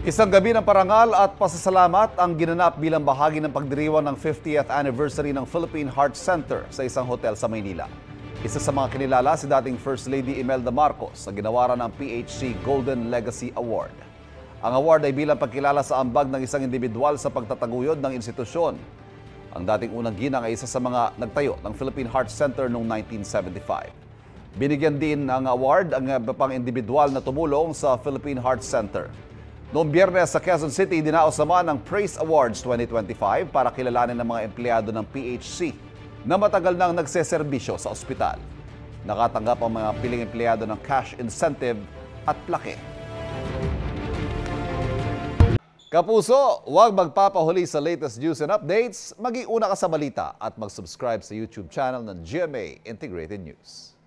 Isang gabi ng parangal at pasasalamat ang ginanap bilang bahagi ng pagdiriwang ng 50th anniversary ng Philippine Heart Center sa isang hotel sa Maynila. Isa sa mga kinilala si dating First Lady Imelda Marcos sa ginawaran ng PHC Golden Legacy Award. Ang award ay bilang pagkilala sa ambag ng isang individual sa pagtataguyod ng institusyon. Ang dating unang ginang ay isa sa mga nagtayo ng Philippine Heart Center noong 1975. Binigyan din ng award ang iba pang individual na tumulong sa Philippine Heart Center. Noong Biyernes sa Quezon City, dinaos naman ang Praise Awards 2025 para kilalanin ng mga empleyado ng PHC na matagal nang nagseserbisyo sa ospital. Nakatanggap ang mga piling empleyado ng cash incentive at plaque. Kapuso, huwag magpapahuli sa latest news and updates. Mag-iuna ka sa balita at mag-subscribe sa YouTube channel ng GMA Integrated News.